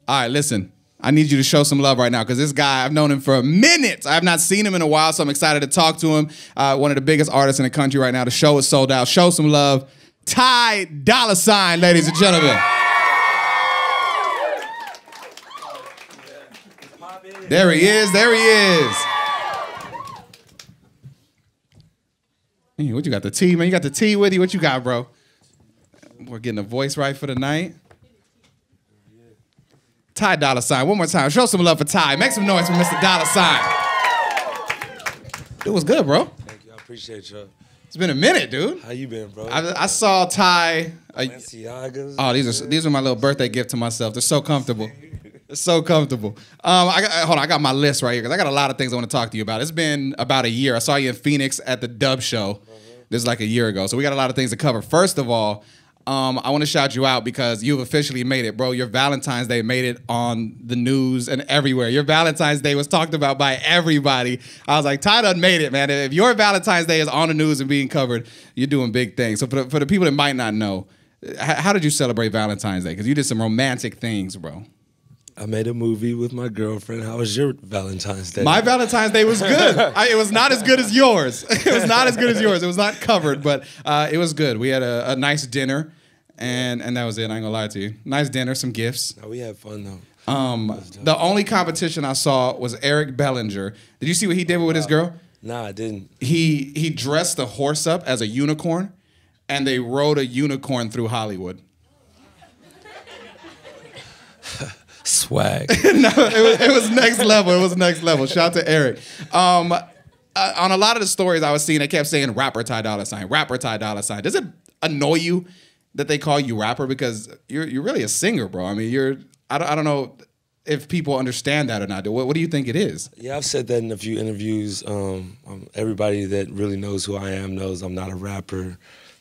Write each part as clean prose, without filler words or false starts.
All right, listen. I need you to show some love right now because this guy, I've known him for minutes. I have not seen him in a while, so I'm excited to talk to him. One of the biggest artists in the country right now. The show is sold out. Show some love. Ty Dolla, ladies and gentlemen. There he is. There he is. Hey, what you got, the tea, man? You got the tea with you? What you got, bro? We're getting a voice right for the night. Ty Dolla. One more time. Show some love for Ty. Make some noise for Mr. Dolla. It was good, bro. Thank you. I appreciate you. It's been a minute, dude. How you been, bro? I saw Ty. Oh, these are my little birthday gift to myself. They're so comfortable. They're so comfortable. Hold on, I got my list right here because I got a lot of things I want to talk to you about. It's been about a year. I saw you in Phoenix at the Dub Show. This is like a year ago. So we got a lot of things to cover. First of all, I want to shout you out because you've officially made it, bro. Your Valentine's Day made it on the news and everywhere. Your Valentine's Day was talked about by everybody. I was like, Ty done made it, man. If your Valentine's Day is on the news and being covered, you're doing big things. So for the people that might not know, how did you celebrate Valentine's Day? Because you did some romantic things, bro. I made a movie with my girlfriend. How was your Valentine's Day? My Valentine's Day was good. It was not as good as yours. It was not as good as yours. It was not covered, but it was good. We had a nice dinner. And that was it. I ain't gonna lie to you. Nice dinner, some gifts. No, we had fun though. The only competition I saw was Eric Bellinger. Did you see what he did with his girl? Nah, I didn't. He dressed the horse up as a unicorn, and they rode a unicorn through Hollywood. Swag. No, it was next level. It was next level. Shout out to Eric. On a lot of the stories I was seeing, they kept saying rapper Ty Dolla, rapper Ty Dolla. Does it annoy you that they call you rapper because you're really a singer, bro? I mean, I don't know if people understand that or not. What do you think it is? Yeah, I've said that in a few interviews. Everybody that really knows who I am knows I'm not a rapper.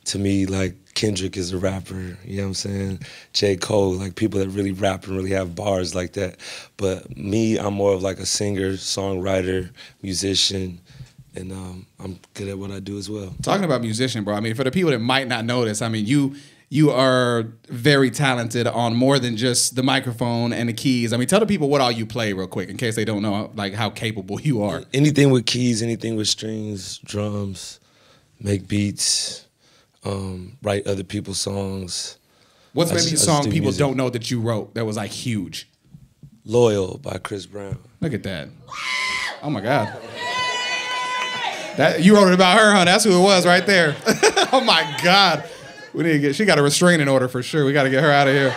To me, like, Kendrick is a rapper, you know what I'm saying? J. Cole, like, people that really rap and really have bars like that. But me, I'm more of like a singer, songwriter, musician, and I'm good at what I do as well. Talking about musician, bro, I mean, for the people that might not know this, I mean, you are very talented on more than just the microphone and the keys. I mean, tell the people what all you play real quick in case they don't know like how capable you are. Anything with keys, anything with strings, drums, make beats, write other people's songs. What's maybe a song people don't know that you wrote that was like huge? Loyal by Chris Brown. Look at that. Oh my God. You wrote it about her, huh? That's who it was right there. Oh my God. We need to she got a restraining order for sure. We got to get her out of here.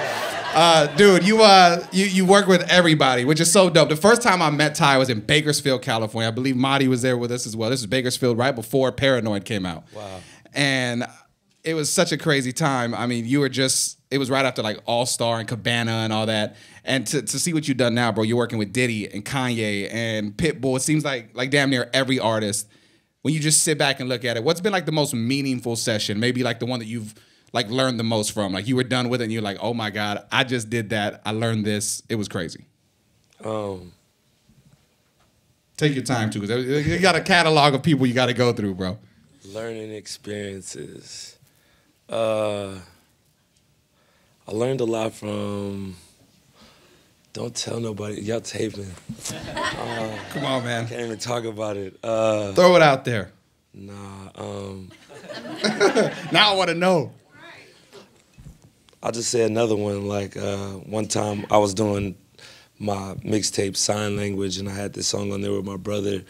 Dude, you work with everybody, which is so dope. The first time I met Ty was in Bakersfield, California. I believe Marty was there with us as well. This is Bakersfield right before Paranoid came out. Wow. And it was such a crazy time. I mean, it was right after like All Star and Cabana and all that. And to see what you've done now, bro, you're working with Diddy and Kanye and Pitbull. It seems like damn near every artist. When you just sit back and look at it, what's been like the most meaningful session? Maybe like the one that you've like learned the most from. Like you were done with it and you're like, oh my God, I just did that. I learned this. It was crazy. Take your time too, because you got a catalog of people you got to go through, bro. Learning experiences. I learned a lot from. Don't tell nobody. Y'all taping. Come on, man. Can't even talk about it. Throw it out there. Nah. Now I want to know. I'll just say another one. Like one time I was doing my mixtape Sign Language, and I had this song on there with my brother,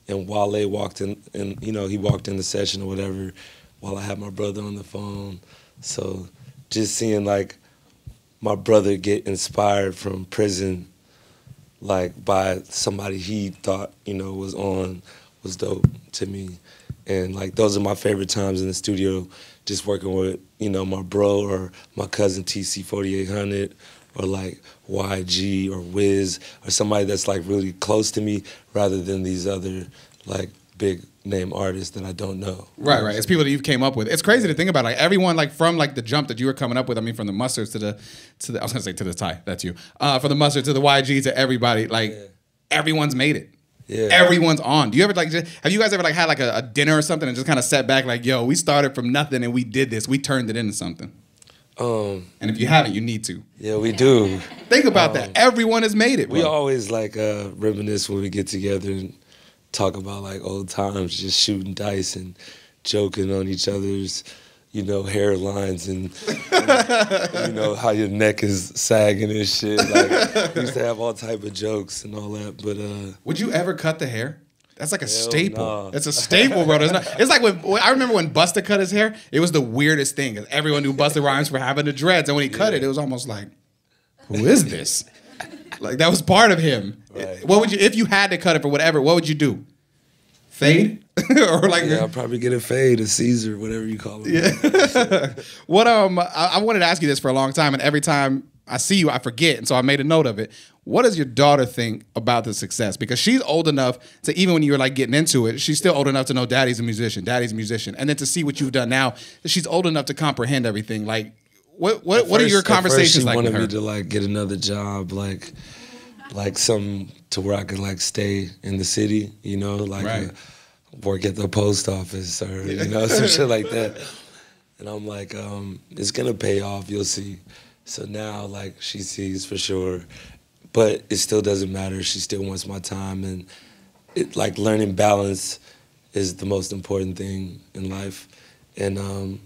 and Wale walked in, and he walked in the session or whatever, while I had my brother on the phone. So just seeing like my brother get inspired from prison, like by somebody he thought was dope to me. And like those are my favorite times in the studio, just working with my bro or my cousin TC 4800 or like YG or Wiz or somebody that's like really close to me, rather than these other like big name artists that I don't know. Right. It's people that you've came up with. It's crazy to think about. Like everyone, like from like the jump that you were coming up with. I mean, from the Mustards to the I was gonna say to the Ty. That's you. From the Mustard to the YG to everybody. Like everyone's made it. Yeah. Everyone's on. Do you ever have you guys ever like had like a dinner or something and just kind of sat back like, yo, we started from nothing and we did this. We turned it into something. And if you haven't, you need to. Yeah, we do. Think about that. Everyone has made it, bro. We always like reminisce when we get together and talk about like old times, just shooting dice and joking on each other's, hairlines and how your neck is sagging and shit. Like we used to have all type of jokes and all that. But would you ever cut the hair? That's like a staple. Nah. It's a staple, bro. It's like when I remember when Busta cut his hair. It was the weirdest thing. Everyone knew Busta Rhymes for having the dreads, and when he cut it, it was almost like, who is this? Like that was part of him. Right. What would you, if you had to cut it for whatever? What would you do? Fade or like? Yeah, I'll probably get a fade, a Caesar, whatever you call it. Yeah. What I wanted to ask you this for a long time, and every time I see you, I forget, and so I made a note of it. What does your daughter think about the success? Because she's old enough to, even when you were like getting into it, she's still old enough to know daddy's a musician, and then to see what you've done now, she's old enough to comprehend everything. Like, what are your conversations like with her? She wanted me to like get another job, like something to where I could like stay in the city, Right. Work at the post office or some shit like that. And I'm like, it's gonna pay off, you'll see. So now like she sees for sure, but it still doesn't matter. She still wants my time, and it like learning balance is the most important thing in life. And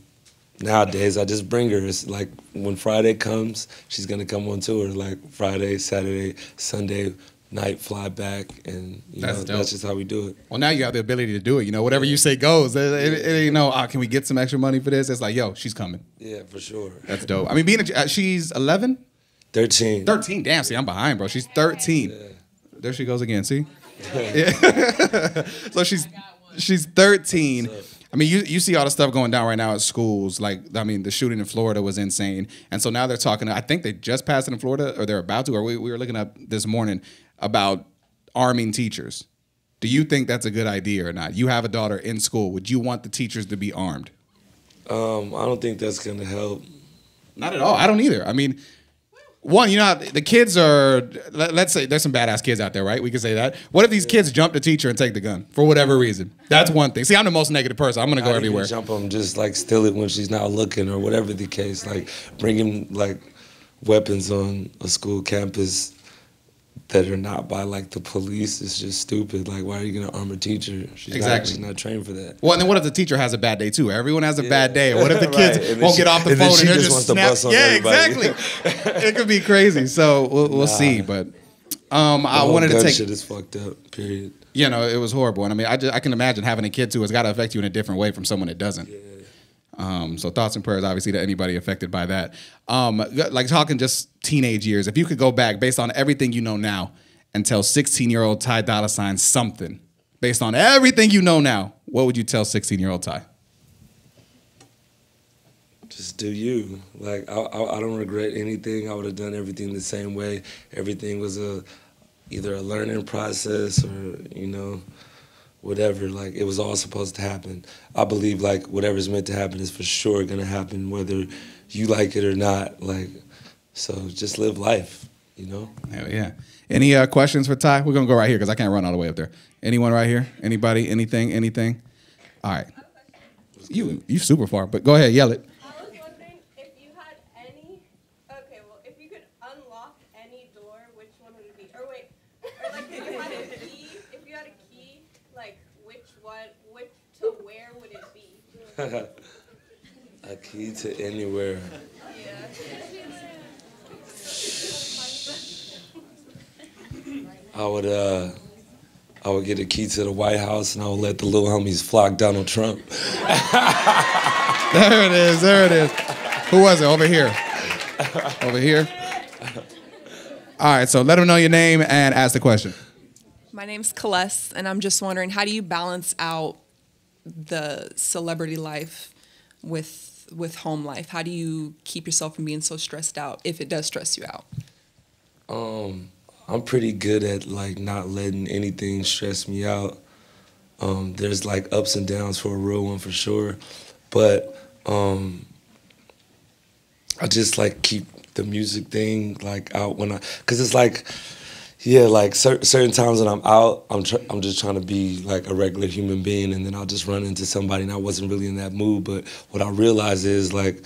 nowadays I just bring her. It's like when Friday comes, she's gonna come on tour. Like Friday, Saturday, Sunday night, fly back, and that's just how we do it. Well, now you have the ability to do it. Whatever you say goes. It ain't can we get some extra money for this? It's like, yo, she's coming. Yeah, for sure. That's dope. I mean, she's 11? 13. 13. Damn, see, I'm behind, bro. She's 13. Yeah. There she goes again. See? Yeah. So she's 13. I mean, you see all the stuff going down right now at schools. Like, I mean, the shooting in Florida was insane. And so now they're talking, I think they just passed it in Florida, or they're about to, or we were looking up this morning about arming teachers. Do you think that's a good idea or not? You have a daughter in school. Would you want the teachers to be armed? I don't think that's going to help. Not at all. I don't either. I mean, one, the kids are, let's say there's some badass kids out there, right? We can say that. What if these kids jump the teacher and take the gun for whatever reason? That's one thing. See, I'm the most negative person. I'm going to go everywhere. Jump them, just like steal it when she's not looking or whatever the case. Like bringing like weapons on a school campus that are not by like the police is just stupid. Like, why are you gonna arm a teacher? She's not trained for that. Well, and then what if the teacher has a bad day too? Everyone has a bad day. What if the kids won't get off the phone and they're just snap? Yeah, exactly. It could be crazy. So we'll see. But I wanted to take. Shit is fucked up. Period. It was horrible. And I mean, I can imagine having a kid too. It's got to affect you in a different way from someone that doesn't. Yeah. So thoughts and prayers, obviously, to anybody affected by that. Like talking just teenage years, if you could go back based on everything you know now and tell 16-year-old Ty Dolla $ign something based on everything you know now, what would you tell 16-year-old Ty? Just do you. Like, I don't regret anything. I would have done everything the same way. Everything was either a learning process or, whatever. Like, it was all supposed to happen. I believe, like, whatever's meant to happen is for sure going to happen, whether you like it or not. Like, so just live life, Hell yeah. Any questions for Ty? We're going to go right here because I can't run all the way up there. Anyone right here? Anybody? Anything? All right. You super far, but go ahead, yell it. I was wondering if you had any, if you could unlock any door, which one would it be? Or wait, or like if you had a key, like which to where would it be? A key to anywhere. Yeah. I would get a key to the White House and I would let the little homies flock Donald Trump. There it is. Who was it? Over here. All right, so let them know your name and ask the question. My name's Celeste, and I'm just wondering, how do you balance out the celebrity life with home life? How do you keep yourself from being so stressed out if it does stress you out? I'm pretty good at like not letting anything stress me out. There's like ups and downs for a real one for sure, but I just like keep the music thing like out cause it's like, yeah, like certain times when I'm out, I'm just trying to be like a regular human being, and then I'll just run into somebody and I wasn't really in that mood. But what I realize is like,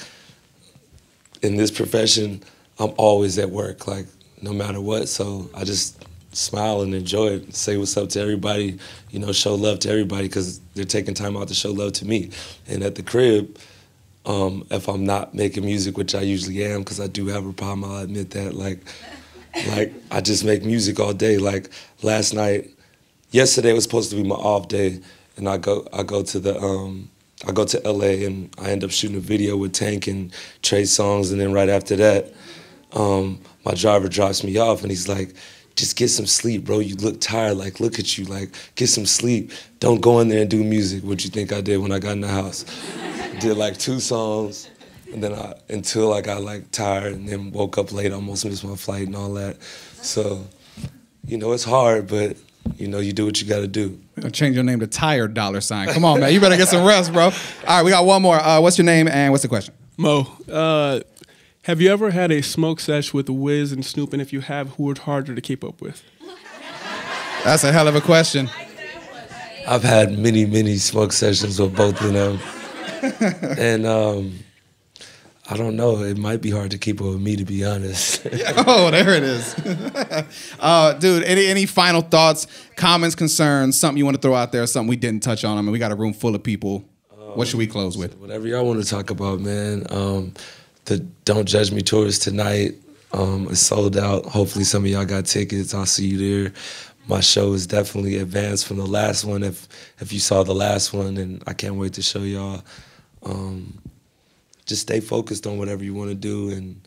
in this profession, I'm always at work, like no matter what. So I just smile and enjoy it, say what's up to everybody, you know, show love to everybody because they're taking time out to show love to me. And at the crib, if I'm not making music, which I usually am, because I do have a problem, I'll admit that. Like I just make music all day. Like yesterday was supposed to be my off day, and I go to LA and I end up shooting a video with Tank and Trey Songz, and then right after that, my driver drops me off and he's like, just get some sleep, bro. You look tired. Like, look at you. Like, get some sleep. Don't go in there and do music. What you think I did when I got in the house? Did like 2 songs, and then until I got like tired, and then woke up late, almost missed my flight and all that. So, you know, it's hard, but you know, you do what you got to do. We're gonna change your name to Ty Dolla. Come on, man. You better get some rest, bro. All right, we got one more. What's your name and what's the question? Mo, have you ever had a smoke sesh with Wiz and Snoop, and if you have, who are harder to keep up with? That's a hell of a question. I've had many smoke sessions with both of them. And I don't know, it might be hard to keep up with me, to be honest. Oh, there it is. Dude, any final thoughts, comments, concerns, something you want to throw out there, something we didn't touch on? I mean, we got a room full of people. What should we close with? Whatever y'all want to talk about, man. The Don't Judge Me tour is tonight. It's sold out. Hopefully some of y'all got tickets. I'll see you there. My show is definitely advanced from the last one. If you saw the last one, and I can't wait to show y'all. Just stay focused on whatever you want to do. And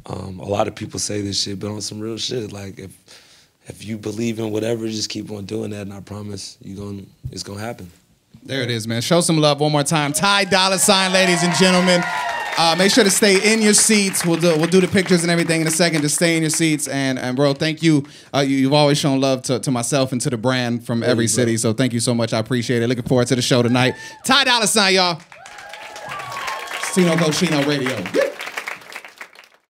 a lot of people say this shit, but on some real shit. Like if you believe in whatever, just keep on doing that, and I promise it's gonna happen. There it is, man. Show some love one more time. Ty Dolla $ign, ladies and gentlemen. Make sure to stay in your seats. We'll do the pictures and everything in a second. Just stay in your seats. And bro, thank you. You've always shown love to myself and to the brand from every city. So thank you so much. I appreciate it. Looking forward to the show tonight. Ty Dolla $ign, y'all. Sino Go Chino Radio.